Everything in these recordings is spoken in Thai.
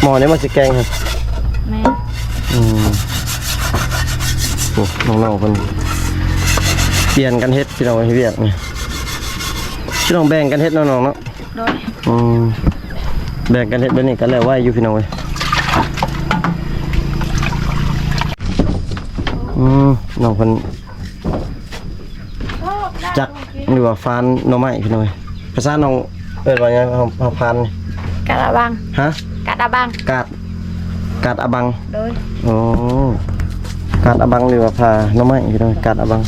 หมอนี่มันสิแกงครับแม่โอ้น้องๆคนเปลี่ยนกันเฮ็ดพี่น้องเวียกนี่พี่น้องแบ่งกันเฮ็ดน้องๆเนาะโดยแบ่งกันเฮ็ดแบบนี้กันแล้วไว้อยู่พี่น้องเว้ยน้องคนจักหรือว่าฟานหน่อไม้พี่น้องเว้ยภาษาน้องว่าหยังเอาฟานกาดอะบังฮะกาดอะบังกาดอะบังโดยโอ้กาดอะบังหรือว่าพาหน่อไม้พี่น้องกาดอะบัง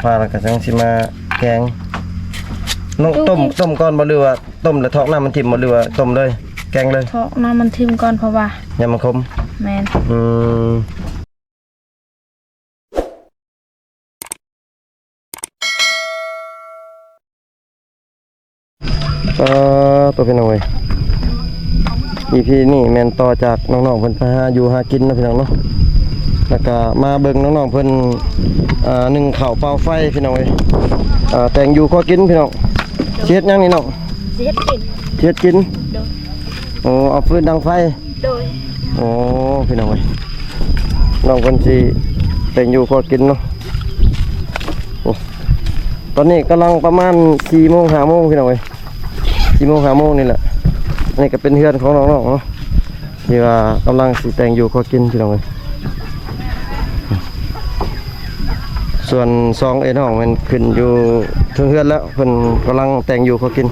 พาแล้วก็จังสิมาแกงน้องต้มก่อนบ่หรือว่าต้มแล้วทอกน้ำมันทิ่มบ่หรือว่าต้มเลยแกงเลยทอกน้ำมันทิ่มก่อนเพราะว่าอย่ามันคมแม่นตัวพี่น้องเว้ย EP นี่แม่นต่อจากน้องๆเพิ่นไปหาอยู่หากินนะพี่น้องเนาะแล้วก็มาเบิ่งน้องๆเพิ่นนึ่งข้าวเปล่าไฟพี่น้องเว้ยแต่งอยู่ขอกินพี่น้องเฮ็ดหยังนี่น้องเฮ็ดกินเฮ็ดกินโอ้เอาฟืนดังไฟโดยโอ้พี่น้องเว้ยน้องเพิ่นสิแต่งอยู่ขอกินเนาะโอ้ตอนนี้กำลังประมาณ 4:00 น 5:00 นพี่น้องเว้ย 4:00 น 5:00 นนี่แหละนี่ก็เป็นเฮือนของน้องๆเนาะที่ว่ากำลังสิแต่งอยู่ขอกินพี่น้องเว้ยส่วน2เอ็นห้องมันขึ้นอยู่ถึงเฮือนแล้วเพิ่นกำลังแต่งอยู่ขอกิน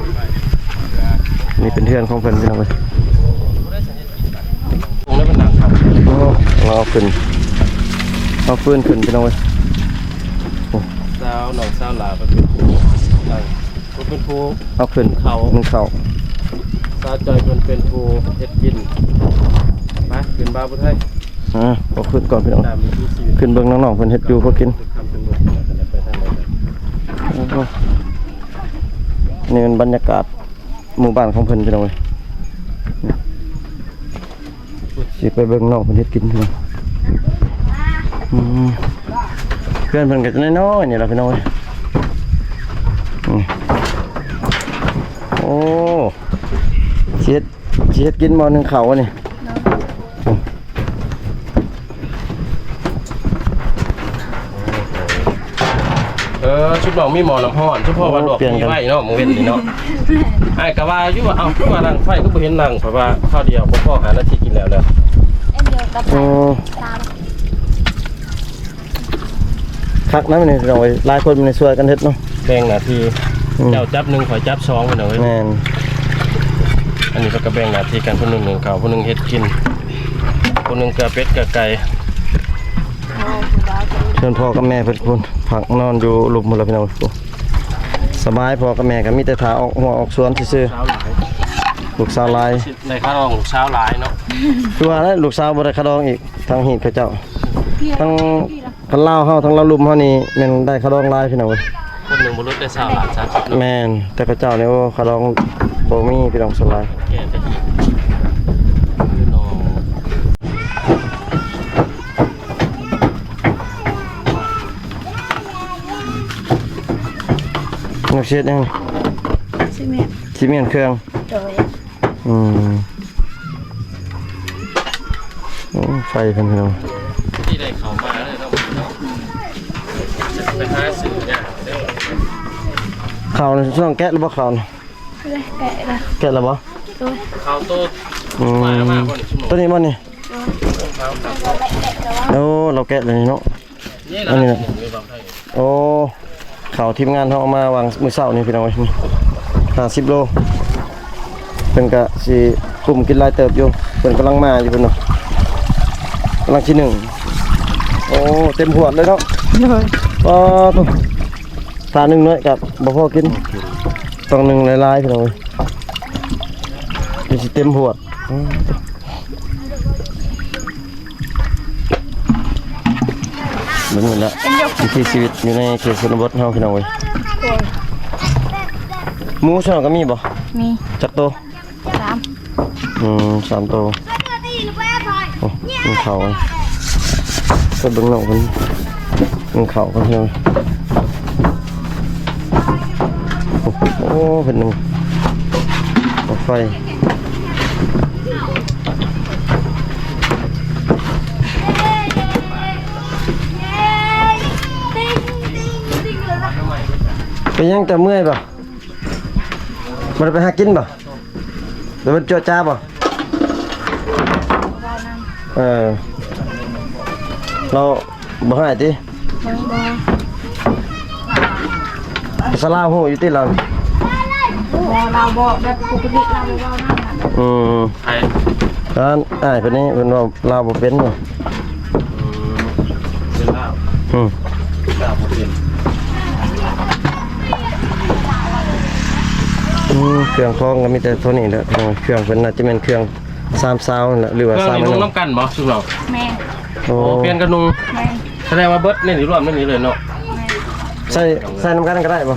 นี่เป็นเฮือนของเพิ่นพี่น้องเว้ยเราขึ้นเอาฟืนขึ้นพี่น้องเว้ยสาวหนองสาวหลาเป็นผู้เอาขึ้นเขาสาวจอยเป็นผู้เฮ็ดกินมาขึ้นบ้าพุทธให้เอาขึ้นก่อนพี่น้องขึ้นเบิ่งน้องๆเพิ่นเฮ็ดอยู่ขอกินนี่เป็นบรรยากาศหมู่บ้านของเพิ่นพี่น้องเว้ยสิไปเบิ่งน้องเพิ่นเฮ็ดกินพี่น้องเพื่อนเพิ่นก็จะน้อยๆนี่ล่ะพี่น้องเว้ยโอ้เฮ็ดกินหม้อนึงข้าวนี่ชุดน้องมีหมอลำพอนชุดพ่อว่าดอกมีไว้เนาะมึงเว้นนี่เนาะไอ้กะว่าอยู่ว่าเอาคือว่านั่งไฟก็บ่เห็นนั่งเพราะว่าข้าวเดียวพ่อหานาทีกินแล้วเด้อคักนะมันนี่เราหลายคนมันช่วยกันเฮ็ดเนาะแบ่งหน้าที่เจ้าจับ1ข่อยจับ2พี่น้องเอ้ยแม่นอันนี้ก็แบ่งหน้าที่กันผู้นึง1ข้าวผู้นึงเฮ็ดกินผู้นึงกะเป็ดกะไก่เชิญพ่อกับแม่เพิ่นคุณผักนอนอยู่หลุมหมดแล้วพี่น้องสบายพ่อกับแม่ก็มีแต่ถาออกหัวออกสวนซื่อๆลูกสาวหลายในข้าวลูกสาวหลายเนาะคือว่าลูกสาวบ่ได้คาดองอีกทางหีดเขาเจ้าทั้งคันลาวเฮาทั้งลาวลุ่มเฮานี่แม่นได้คาดองหลายพี่น้องคนนึงบ่รู้ได้20 ล้าน30แม่นแต่เขาเจ้านี่โอ้คาดองบ่มีพี่น้องสลายนักเชียดยังซีเมนต์เครื่องโดยไฟเพิ่นพี่น้องที่ได้เข้ามาเลยเนาะไปหาซื้อเนี่ยข้าวช่วงแกะหรือบ่ข้าวแกะแล้วบ่ข้าวต้มมาบ่นี่ชั่วโมงตัวนี้บ่นี่โอ้เราแกะเลยเนาะอันนี้นะโอ้ข่าวทีมงานเขาเอามาวางมือเสานี่พี่น้องนี่50 โลเป็นกะสิกลุ่มกินลายเติบอยู่เป็นกำลังมาอยู่เป็นเนาะกำลังที่1โอ้เต็มหัวเลยเนาะก็ตาหนึ่งน้อยกับบ่พอกินต้องหนึ่งลายๆพี่น้องเป็นสิเต็มหัวเหมือนละวิถีชีวิตอยู่ในเขตชนบทเฮาพี่น้องเว้ยหมูช่องก็มีบ่มีจักโต3 โตโอ้มีข้าวก็เบิ่งน้องเพิ่นมีข้าวกันเฮาโอ้เพิ่นนึง ไฟไปยังแต่เมื่อยป่ะมันไปหากินป่ะหรือมันเจาะจ้าป่ะเราบ่ให้ติสลาหูอยู่ที่เรา เราบอกแบบปกติเราเบาๆนั่นน่ะ ไอ้ ร้านเพิ่นนี่เพิ่นว่าเราบ่เป็นบ่ เป็นลาว อืม ลาวบ่เป็น เครื่องคล้องก็มีแต่เท่านี้แหละเครื่องเพิ่นน่าจะเป็นเครื่อง3ซาวนั่นแหละหรือว่า เครื่อง 3 นี้ อัน นุ่ง นั้น น้ำกันบ่ชุบเรา แม่ โอ้ โอ้เปลี่ยนกันนุ่ง แม่ แสดงว่าเบิดนี่รวมนี่เลยเนาะ ใส่น้ำกันก็ได้บ่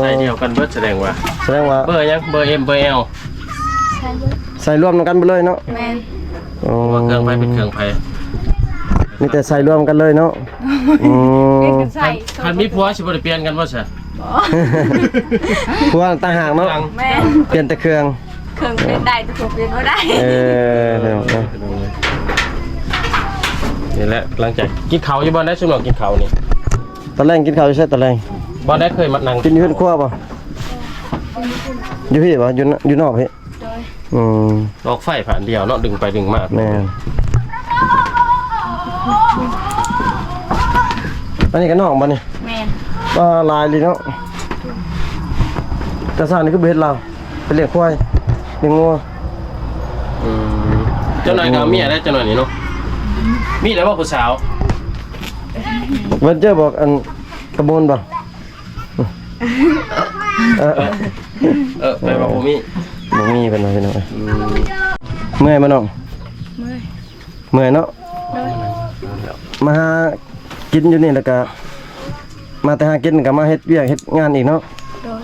ใส่เดียวกันเบิดแสดงว่า แสดงว่า เบอร์ยังเบอร์ M เบอร์ L ใส่รวมกันไปเลยเนาะ แม่ อ๋อ ว่าเครื่องไฟเป็นเครื่องไฟ มีแต่ใส่รวมกันเลยเนาะอืม ใส่ คันมีผัวสิบ่ได้เปลี่ยนกันบ่ใช่ พวกต่างหากเนาะ แม่ เปลี่ยนแต่เครื่อง เครื่องเป็นได้แต่ผมเป็นไม่ได้ เดี๋ยว นี่แหละหลังจากกินข้าวอยู่บ่ได้ชุบเรากินข้าวนี่ ตอนแรกกินข้าวอยู่ใช่ตอนแรก บ่ได้เคยมานั่ง กินอยู่เฮือนครัวป่ะอยู่พี่ป่ะอยู่นอกพี่ โดย ลอกไฟผ่านเดียวเนาะดึงไปดึงมา แม่อันนี้ก็นอกบ่นี่ แม่ ว่าลายเลยเนาะแต่ซ่านี่ก็เบ็ดเราไปเลี้ยงควายเลี้ยงงัว เจ้าหน่อยก็เอาเมียได้เจ้าหน่อยนี่เนาะมีแล้วบ่ผู้สาว เวนเจอร์บอกอันกระบวนป่ะไปบอกบ่มี บ่มีเป็นไรเป็นไรเมื่อยมาน้อง เมื่อย เมื่อยเนาะ โดย มาหากินอยู่นี่แล้วก็มาแต่หากินก็มาเฮ็ดเวียกเฮ็ดงานอีกเนาะ โดย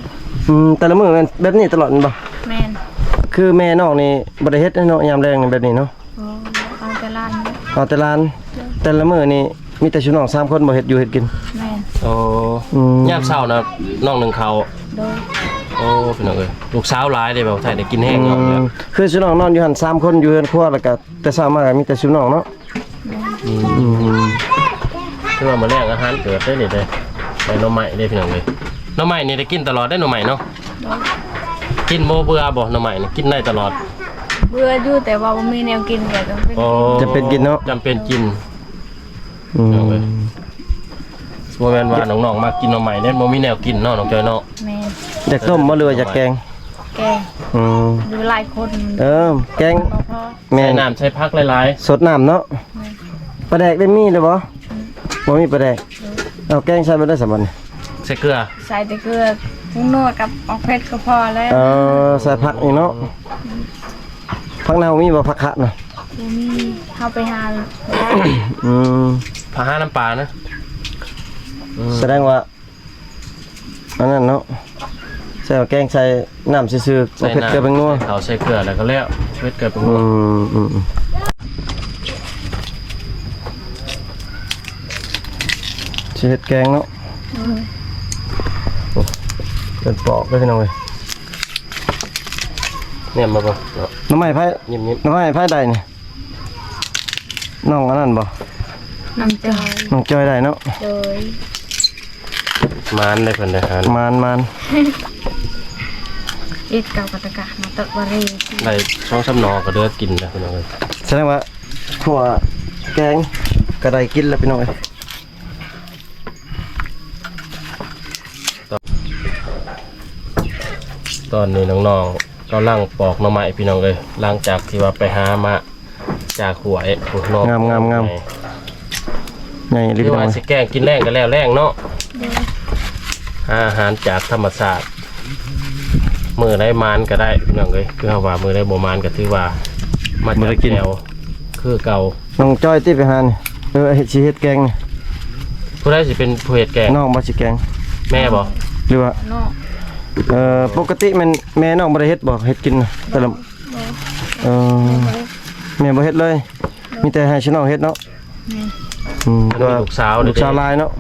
แต่ละมื้อแม่นแบบนี้ตลอดแม่นบ่ แม่น คือแม่น้องนี่บ่ได้เฮ็ดให้เนาะยามแรงนี่แบบนี้เนาะ โอ้เอาแต่ลาน เอาแต่ร้านแต่ละมื้อนี่มีแต่ชุน้อง3คนบ่เฮ็ดอยู่เฮ็ดกิน แม่น โอ้ยามเช้านะน้องหนึ่งเขา โดย โอ้พี่น้องเอ้ยลูกสาวหลายได้แบบไทยได้กินแห้งเนาะเนี่ย คือชุน้องนอนอยู่หั่น3คนอยู่เฮือนครัวแล้วก็แต่เช้ามาก็มีแต่ชุน้องเนาะ คือว่ามื้อแรกอาหารเกิดได้นี่เด้ไปหน่อไม้เด้พี่น้องเอ้ยหน่อไม้นี่ได้กินตลอดได้หน่อไม้เนาะ โดย กินโมเบื่อบ่หน่อไม้นี่กินได้ตลอด เบื่ออยู่แต่ว่าบ่มีแนวกินก็ต้องเป็น โอ้ จะเป็นกินเนาะ จำเป็นกิน อืม บ่แม่นว่าน้องๆมากินหน่อไม้เด้บ่มีแนวกินเนาะน้องจอยเนาะ แม่น อยากต้มบ่หรือว่าอยากแกง แกง อืม อยู่หลายคน แกง บ่พอ แม่ ใส่ น น้ำใส่ผักหลาย สดน้ำเนาะปลาแดกได้มีเลยบ่บ่มีปลาแดกเอาแกงใส่บ่ได้สำบัดนี่ ๆใส่เกลือ ใส่แต่เกลือผงนัวกับออกเผ็ดก็พอแล้ว ใส่ผักนี่เนาะผักเน่ามีบ่ผักขะน่ะ บ่มีเข้าไปหาได้ อืม ผักหาน้ำปลานะ แสดงว่าอันนั้นเนาะใส่แกงใส่น้ำซื่อๆบ่เผ็ดเกลือเป็นนัว เขาใส่เกลือแล้วก็แล้วเผ็ดเกลือเป็น อื นัว มสิเฮ็ดแกงเนาะเป็นปอกเด้อพี่น้องเอ้ย เนี่ยมาบ่เนาะ น้ำไม้ไผ ยิ้ม น้ำไม้ไผได้นี่น้องอันนั้นบ่ น้ำจอย น้องจอยได้เนาะ โดย ๆมานได้เพิ่นได้หาร มาน เอ็ดเก่ากะตะกะมาตะบะเร ได้ช่องซ้ำนอก็เด้อกินแล้วพี่น้องเอ้ย แสดงว่าขัวแกงก็ได้กินแล้วพี่น้องเอ้ย ตอนนี้น้องๆกำลังปอกหน่อไม้พี่น้องเอ้ยหลังจากที่ว่าไปหามาจากหัวไอ้พวกนอก งามใหญ่เลย ที่ พี่น้อง ว่า เอ้ย สิแกงกินแรงก็แล้วแรงเนาะหาอาหารจากธรรมชาติมือได้มานก็ได้พี่น้องเอ้ยคือเฮาว่ามือได้บ่มานก็ถือว่ามาจากแนวคือเก่า น้องจอยที่ไปหานี่เฮ็ดสิเฮ็ดแกงนี่ ผู้ใดสิเป็นผู้เฮ็ดแกง น้องบ่สิแกง แม่บ่ หรือว่า เนาะ ปกติมันแม่น้องบ่ได้เฮ็ดบ่เฮ็ดกินน่ะแต่ละแม่บ่เฮ็ดเลย มีแต่ให้ชิน้องเฮ็ดเนาะ แม่ มันมีลูกสาว ลูกสาวลายเนาะ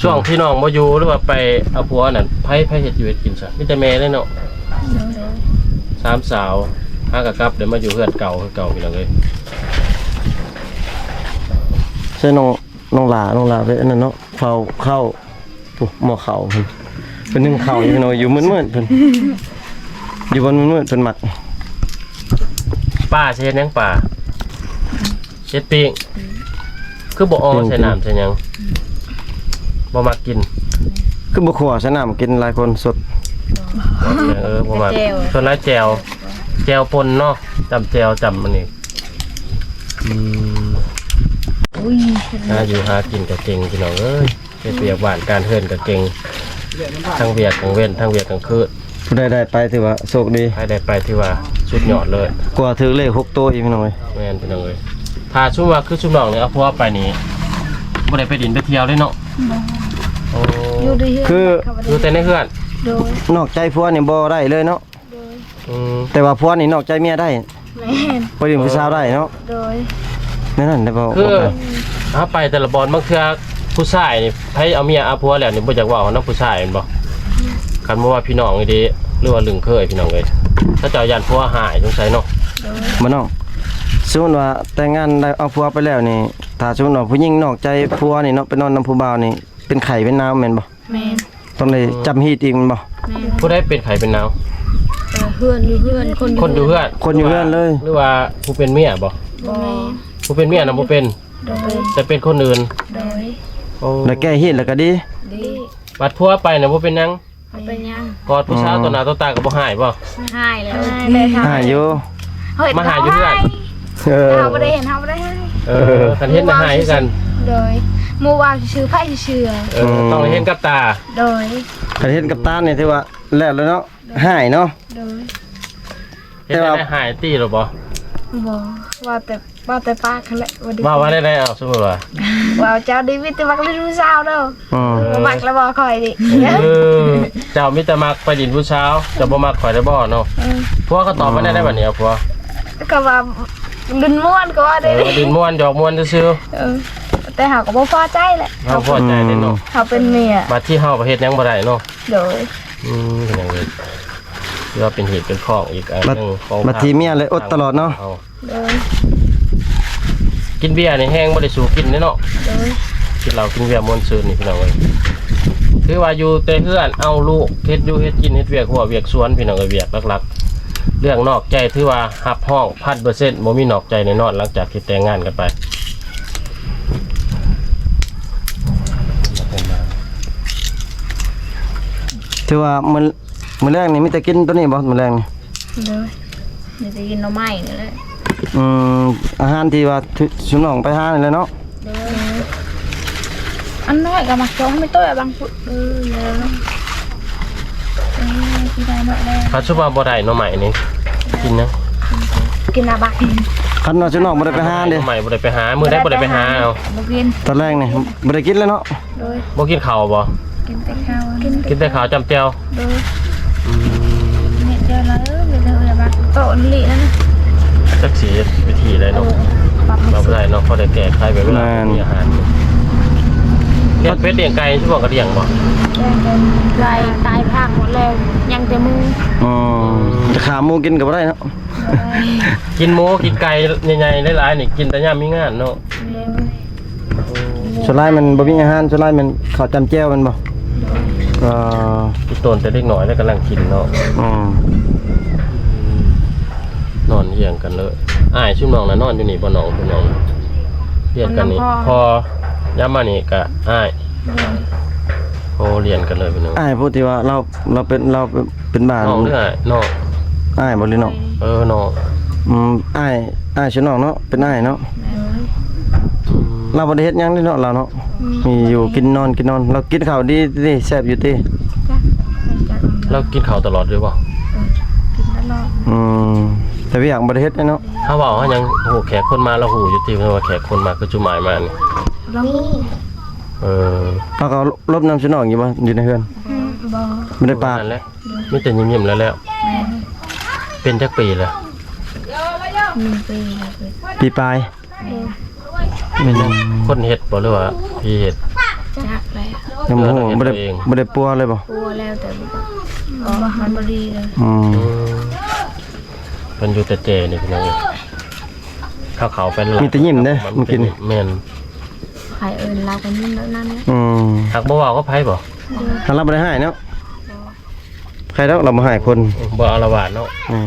ช่วงพี่น้องบ่อยู่หรือว่าไปเอาผัวนั่นไผเฮ็ดอยู่เฮ็ดกินซะมีแต่แม่เลยเนาะสามสาวหากะกลับเดี๋ยวมาอยู่เฮือนเก่าคือเก่าพี่น้องเอ้ย ใช่น้องหลาไปอันนั้นเนาะเฝ้าเข้าปุ๊หม้อข้าวเพิ่นเป็นนึ่งข้าวอยู่พี่น้องอยู่มืดๆเพิ่นอยู่บนมืดๆเพิ่นหมัก ป้าสิเฮ็ดหยังป้าเฮ็ดปิ้งคือบ่ออใส่น้ำใส่หยังบ่มักกิน คือบ่ขัวสนามกินหลายคนสด บ่มักส่วนหลายแจวป่นเนาะจำแจวจำอันนี้ อุ้ย หาอยู่หากินก็เก่งพี่น้องเอ้ยไปเปรียบบ้านการเฮือนก็เก่งทั้งเวียกทั้งเว้นทั้งเวียกทั้งคืน ผู้ใดได้ไปถือว่าโชคดี ให้ได้ไปที่ว่าสุดยอดเลย กว่าถือเลข6ตัวอีกพี่น้องเอ้ย แม่นพี่น้องเอ้ยถ้าชุ่มว่าคือชุ่มน้องเนี่ยเอาผัวไปนี่บ่ได้ไปดินไปเที่ยวเลยเนาะโอ้ อยู่ดี คือ อยู่แต่ในเฮือน โดย นอกใจผัวนี่บ่ได้เลยเนาะ อืม แต่ว่าผัวนี่นอกใจเมียได้ แม่น บ่ได้ผู้สาวได้เนาะ โดย นั่นได้บ่ คือถ้าไปแต่ละบอนบางเทื่อผู้ชายนี่ให้เอาเมียเอาผัวแล้วนี่บ่อยากเว้านำผู้ชายแม่นบ่คันบ่ว่าพี่น้องอีดีหรือว่าลึงเคยพี่น้องเอ้ยถ้าเจ้าย่านผัวหายสงสัยเนาะ บ่น้องสมมุติว่าแต่งงานได้เอาผัวไปแล้วนี่ถ้าสมมุติว่าผู้หญิงนอกใจผัวนี่เนาะไปนอนนำผู้บ่าวนี่เป็นไข้เป็นน้ำแม่นบ่ แม่น ต้องได้จำฮีดอีกแม่นบ่ แม่น ผู้ใดเป็นไข้เป็นหนาว เพื่อนอยู่เพื่อนคน คนอยู่เฮือน คนอยู่เฮือนเลย หรือว่าผู้เป็นเมียบ่ บ่ ผู้เป็นเมียน่ะบ่เป็น โดย แต่เป็นคนอื่น โดย โอ้ แล้วแก้ฮีดแล้วก็ดี ดี บัดผัวไปน่ะบ่เป็นหยัง เขาเป็นยัง กอดผู้สาวต่อหน้าต่อตาก็บ่หายบ่ หายแล้วเลยค่ะ หาอยู่ เฮ้ย มาหาอยู่เพื่อน เออ เราไม่ได้เห็นเขาไม่ได้ให้ เออกันเห็นน่ะหายคือกัน โดยมูวาวชื่อไพ่ชื่อ ต้องได้เห็นกับตา โดย คันเฮ็ดกับตานี่ถือว่าแล้วแล้วเนาะหายเนาะ โดย เห็นได้หายตีหรือบ่ บอกว่าแต่ป้าเขาแหละวันดี ว่าได้เอาสมมุติว่า ว่าเจ้าดีวิตมักเล่นรู้สาวเด้อ อืม มักแล้วบอกคอยดิ เจ้ามิตรมักไปดินผู้เช้าจะบ่มักข่อยได้บ่เนาะพวกก็ตอบมาได้บัดนี้พวก ก็ว่าดินม้วนก็ว่าได้ ดินม่วนหยอกม่วนซื่อ แต่เขาก็บ่พอใจแหละ เฮาพอใจเด้เนาะ เขาเป็นเมีย บัดที่เฮาประเฮ็ดหยังบ่ได้เนาะ โดย เป็นหยังเลยถือว่าเป็นเหตุเป็นข้องอีกอันนึงของ บัดทีเมียเลยอดตลอดเนาะ โดย กินเบียร์นี่แห้งบ่ได้สู้กินเนาะ โดย กินเหล้ากินเบียร์ม่วนซื่นนี่พี่น้องเอ้ยคือว่าอยู่แต่เฮือนเอาลูกเฮ็ดอยู่เฮ็ดกินเฮ็ดเวียกหัวเวียกสวนพี่น้องเอ้ยเวียกหลักๆเรื่องนอกใจถือว่าหับห้อง 1,000% บ่มีนอกใจแน่นอนหลังจากที่แต่งงานกันไป ถือว่ามื้อแรกนี่มีแต่กินตัวนี้บ่มื้อแรกนี่ โดยเดี๋ยวจะกินหน่อไม้นี่แหละ อาหารที่ว่าชุมน้องไปหานี่แหละเนาะ โดยอันน้อยก็มักจ้องไม่ตัวบางปุ๊เยอะนะที่ได้หมดแล้ว คันสุว่าบ่ได้หน่อไม้นี่กินนะ กินอาบัก คันว่าชุมน้องบ่ได้ไปหา ห เด้ น่อไม้บ่ได้ไปหามื้อใดบ่ได้ไปหาเอา บ่กิน ตอนแรกนี่บ่ได้กินเลยเนาะ โดย บ่กินข้าวบ่ กินแต่ข้าวกิน กินแต่ข้าวจำแจ่ว โดยเนี่ยเจอแล้วเดี๋ยวอาบักโตนลีนั่นนะ จักสิวิธีใดเนาะ ปรับ เราบ่ได้เนาะพอได้แก้ไขไปเวลามีอาหารเลี้ยงเป็ดเลี้ยงไก่ชั่วโมงก็เลี้ยงบ่ ไก่ตายพังหมดแล้วยังแต่มือ จะขาหมูกินก็บ่ได้เนาะ กินหมูกินไก่ใหญ่ๆหลายๆนี่กินแต่ยามมีงานเนาะ ส่วนหลายมันบ่มีอาหารส่วนหลายมันข้าวจำแจ่วมันบ่ก็ พี่ต้นแต่เล็กน้อยแล้วกำลังกินเนาะ นอนเฮียงกันเลยอ้ายชุ่มน้องน่ะนอนอยู่นี่บ่น้องพี่น้องเรียนกันนี่พอย่ำมานี่ก็อ้ายโอ้เรียนกันเลยพี่น้อง อ้ายพูดที่ว่าเราเป็นบ้าน น้องหรืออ้ายน้อง อ้ายบ่หรือน้อง น้อง อ้ายชื่อน้องเนาะเป็นอ้ายเนาะเราบ่ได้เฮ็ดหยังนี่เนาะเราเนาะมีอยู่กินนอนเรากินข้าวดีแซ่บอยู่ติ แล้วกินข้าวตลอดด้วยบ่ กินตลอด แต่พี่อยากบ่ได้เฮ็ดเนาะ ถ้าเว้าเฮายังโอ้แขกคนมาแล้วหูอยู่ติเพิ่นว่าแขกคนมาคือจุหมายมานี่ แล้ว เราก็ลบน้ำชื่อน้องอยู่บ่อยู่ในเฮือน บ่ ไม่ได้ปาก นั่นแหละมีแต่ยิ้มๆแล้วเป็นจักปีแล้ว 1 ปีแล้ว ปีปลาย เป็นจักคนเฮ็ดบ่หรือว่าพี่เฮ็ด จักแล้ ยังบ่ฮู้บ่ได้ปัวเลยบ่ กลัวแล้วแต่มันบ่ดีเลย มันอยู่แต่เจนี่พี่น้องเอ้ยเขาไปเลย มีแต่ยิ้มเด้เมื่อกี้นี่ แม่น ใครเอิ้นเราก็ยิ้มแล้วนั่นแหละ หักบ่เว้าก็ไผบ่ ถ้าเราบ่ได้ให้เนาะใครแล้วเราบ่ให้คน บ่อาละวาดเนาะ นี่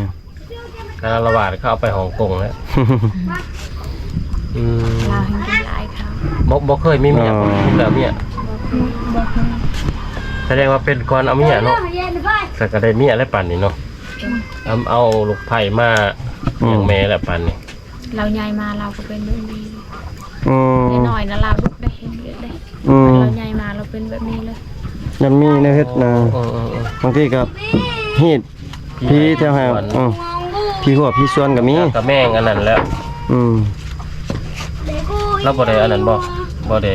การอาละวาดเขาเอาไปฮ่องกงแล้ว เราเห็นเป็นลายเขา บ่เคยมีเมียบ่แล้วเมีย บอกให้ แสดงว่าเป็นก่อนเอาเมียเนาะแต่ก็ได้เมียแล้วปั่นนี่เนาะเอาลูกไผ่มาอย่างแม่แล้วปั่นนี่ เราใหญ่มาเราก็เป็นแบบนี้ หน่อยนะเราลุกได้เห็นเยอะได้เราใหญ่มาเราเป็นแบบนี้เลย ยังมีในเฮ็ดนะบางทีก็ฮีดพี่แถวหาพี่หัวพี่ส่วนก็มี กับแม่งอันนั้นแล้วเราบ่ได้อันนั้นบ่ได้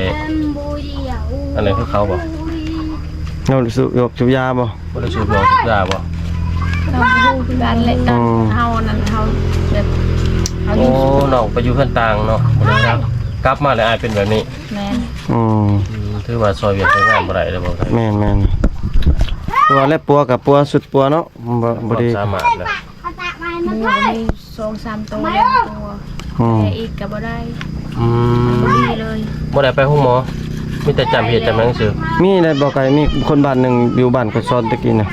อันนั้นคือเขาบ่ เราสูบยาบ่ บ่ได้สูบยาบ่ เราพูดกันเลยตอนเฮานั้นเฮาแบบเฮา โอ้ อยู่ น้องไปอยู่เพิ่นต่างเนาะบ่ได้ครับกลับมาแล้วอายเป็นแบบนี้ แม่ ถือว่าซอยเวียกใช้งานบ่ได้เด้อบ่ครับ แม่นตัวแล้วปัวกับปัวสุดปัวเนาะบ่ได้ สามารถแล้ว หมูมี2-3ตัวแล้วตัวแต่อีกก็บ่ได้บ่ดีเลย บ่ได้ไปห้องหมอมีแต่จำเหตุจำหนังสือ มีในบ่ไกลมีคนบ้านหนึงอยู่บ้านก็ซ้อนตะกี้น่ะ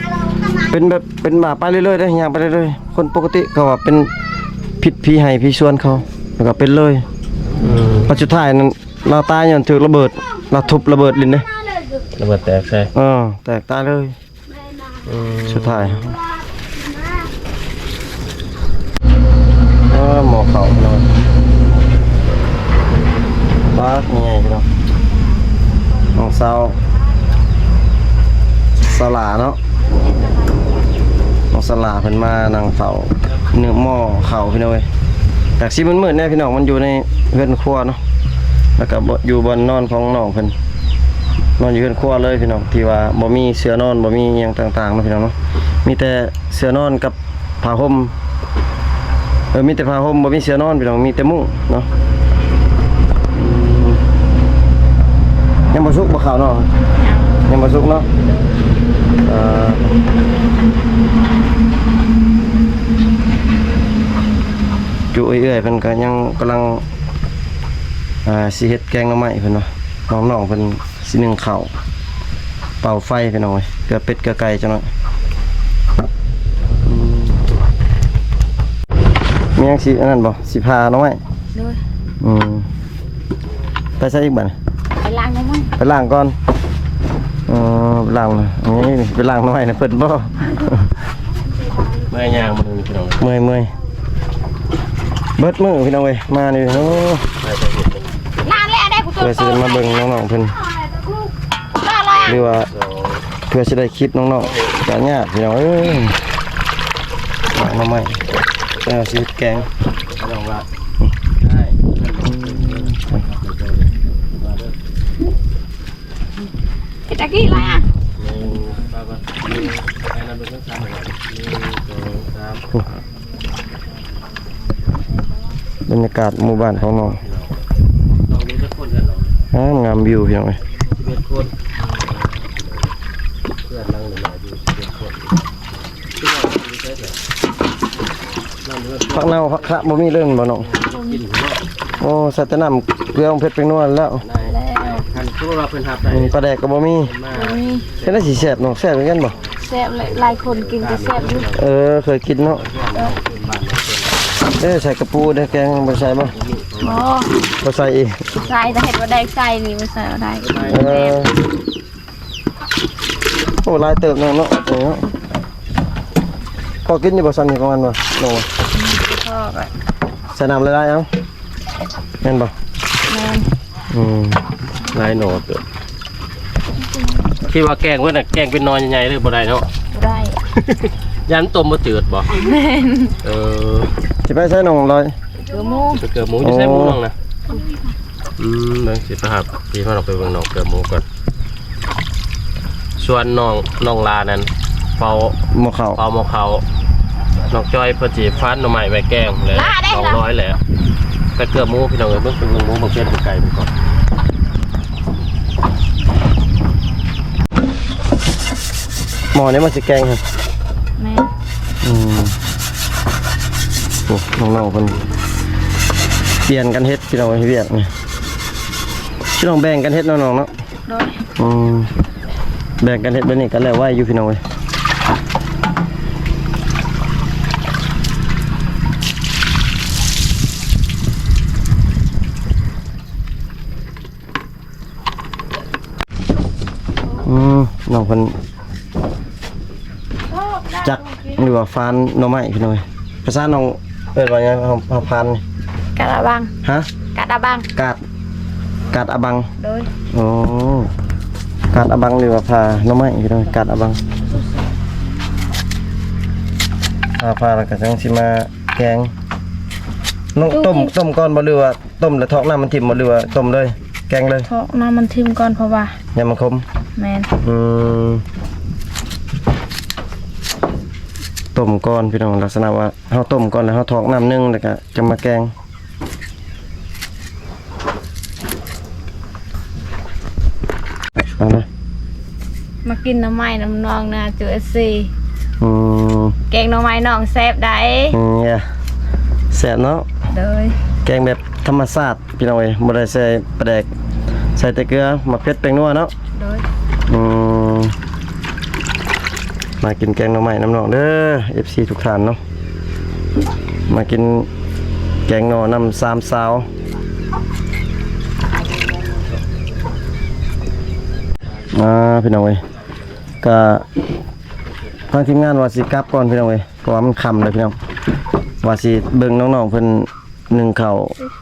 เป็นแบบเป็นบ้าไปเรื่อยๆได้ย่างไปเรื่อยๆคนปกติก็ว่าเป็นผิดพี่ให้พี่ส่วนเขาแล้วก็เป็นเลยปัจจุบันนั้นเราตายย้อนถูกระเบิดเราทุบระเบิดลิ้นเด้ ระเบิดแตกใช่ แตกตายเลยสุดท้ายหมอเขาเนาะบ้ามีไงพี่น้องน้องสาวสลาเนาะน้องสลาเพิ่นมานั่งเฝ้าเนื้อหม้อเข่าพี่น้องเว้ยแต่สิมืดๆแน่พี่น้องมันอยู่ในเรือนครัวเนาะแล้วก็อยู่บนนอนของน้องเพิ่นนอนอยู่เรือนครัวเลยพี่น้องที่ว่าบ่มีเสื้อนอนบ่มีหยังต่างๆเนาะพี่น้องเนาะมีแต่เสื้อนอนกับผ้าห่มมีแต่ผ้าห่มบ่มีเสื้อนอนพี่น้องมีแต่มุ้งเนาะยังบ่สุกบ่ข้าวเนาะยังบ่สุกเนาะจุเอื้อยๆเพิ่นก็ยังกำลังสิเฮ็ดแกงหน่อไม้เพิ่นเนาะน้องๆเพิ่นสินึ่งข้าวเป่าไฟพี่น้องเอ้ยเกลือเป็ดเกลือไก่จังหน่อยมีหยังสิอันนั้นบ่สิพาหน่อไม้ เลย ไปใส่อีกบัด ไปล้างน้ำมัน ไปล้างก่อนไปล้างนะนี่ไปล้างหน่อไม้นะเพิ่นบ่ เมื่อย่างมันพี่น้อง เมื่อยเบิดมือพี่น้องเอ้ยมานี่โอ้ ได้ไปเห็ดนี่ ล้างแล้วได้กูตัว เพื่อสิได้มาเบิ่งน้องๆเพิ่นหรือว่าเพื่อสิได้คลิปน้องๆก็ยากพี่น้องเอ้ยมาใหม่ชีวิตแกง น้องว่าได้ พี่ตะกี้อะไรอ่ะ บรรยากาศหมู่บ้านของน้องงามวิวพี่น้องเอ้ยผักเน่าผักขะบ่มีเรื่องบ่น้องโอ้ใส่แต่น้ำเกลือเผ็ดเป็นนวลแล้ว คันคือว่าเพิ่นหับได้ ปลาแดกก็บ่มีเฮ็ดได้สิแซ่บน้องแซ่บเหมือนกันบ่ แซ่บหลายคนกินก็แซ่บอยู่ เคยกินเนาะใส่กระปูได้แกงบ่ใส่บ่ อ๋อ บ่ใส่อีก ใส่แต่เห็ดว่าได้ใส่นี่มันใส่ได้ โอ้หลายเติบเนาะเนาะพอกินอยู่บ่ซั่นนี่ประมาณบ่น้อง พ่อก็ ใส่น้ำหลายๆเอ้าแม่นบ่ แม่น ลายโหนดคิดว่าแกงเพิ่นน่ะแกงเป็นนอนใหญ่ๆเลยบ่ได้เนาะ ได้ ยันต้มบ่จืดบ่ แม่น สิไปใส่น้องลอย เกลือหมู เกือบหมูจะใส่หมูน้องนะเบิ่งสิครับพี่พาเราไปเบิ่งน้องเกือบหมูก่อนส่วนน้องลานั้นเฝ้า หม้อข้าว เฝ้าหม้อเขาน้องจ้อยเพิ่นสิฟันหน่อไม้ไว้แกงแล้ว200แหละแต่เกือบหมูพี่น้องเอ้ยเบิ่งเป็นหมูบ่เผ็ดบ่ไก่ไปก่อน หม้อนี้มันสิแกงครับ แม่ โอ้น้องๆเพิ่นเปลี่ยนกันเฮ็ดพี่น้องเฮ็ดเวียกนี่พี่น้องแบ่งกันเฮ็ดน้องๆเนาะ โดย แบ่งกันเฮ็ดแบบนี้กันแล้วไว้อยู่พี่น้องเว้ยน้องเพิ่นจักหรือว่าฟานหน่อไม้พี่น้องเว้ยภาษาน้องเอิ้นว่าหยังเฮาฟานนี่ กาดาบัง ฮะ กาดาบัง กาดอะบัง โดย โอ้กาดอะบังหรือว่าพาหน่อไม้พี่น้องกาดอะบังพาแล้วก็จังสิมาแกงน้องต้มก่อนบ่หรือว่าต้มแล้วทอกน้ำมันทิ่มบ่หรือว่าต้มเลยแกงเลย ทอกน้ำมันทิมก่อนเพราะว่า อย่ามันคม แม่น ต้มก่อนพี่น้องลักษณะว่าเฮาต้มก่อนแล้วเฮาทอกน้ำนึงแล้วก็จะมาแกงเอาเลย มากินน้ำไม้น้ำนองนะจุซี อืม แกงหน่อไม้น้องแซ่บได้ เนี่ยแซ่บเนาะ โดย แกงแบบธรรมชาติพี่น้องเอ้ยบ่ได้ใส่ปลาแดกใส่แต่เกลือมะเขือแป้งนัวเนาะ โดย มากินแกงหน่อไม้น้ำหนองเด้อ FC ทุกท่านเนาะมากินแกงหน่อน้ำ3สาวพี่น้องเอ้ยก็ทางทีมงานว่าสิกลับก่อนพี่น้องเอ้ยเพราะว่ามันค่ำเลยพี่น้องว่าสิเบิ่งน้องๆเพิ่นนึ่งข้าว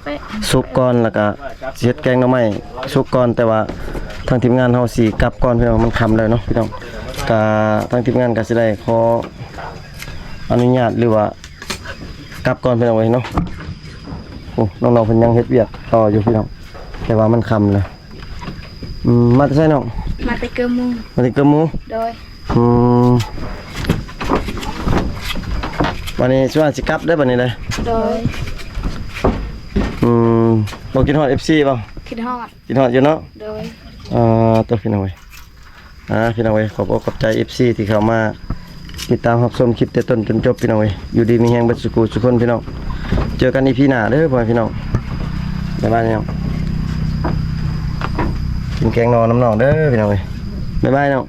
เป๊ะ สุกก่อนแล้วก็สิเฮ็ดแกงหน่อไม้สุกก่อนแต่ว่าทางทีมงานเฮาสิกลับก่อนพี่น้องมันค่ำแล้วเนาะพี่น้องก็ทางทีมงานก็สิได้ขออนุญาตหรือว่ากลับก่อนพี่น้องไว้เนาะโอ้น้องๆเพิ่นยังเฮ็ดเวียกต่ออยู่พี่น้องแต่ว่ามันค่ำแล้วมาแต่ไสน้อง มาแต่เกลือมู มาแต่เกลือหมู โดย วันนี้สิว่าสิกลับได้บัดนี้เลย โดย บ่กินฮอด FC บ่ คิดฮอด กินฮอดอยู่เนาะ โดย ตัวพี่น้องเว้ยพี่น้องเว้ยขอบอกขอบใจ FC ที่เข้ามาติดตามรับชมคลิปแต่ต้นจนจบพี่น้องเว้ยอยู่ดีมีแฮงเบิดสุขสุขคนพี่น้องเจอกันอีพีหน้าเด้อพ่อพี่น้องบ๊ายบายพี่น้องกินแกงนอนน้ำหนองเด้อพี่น้องเว้ยบ๊ายบายน้อง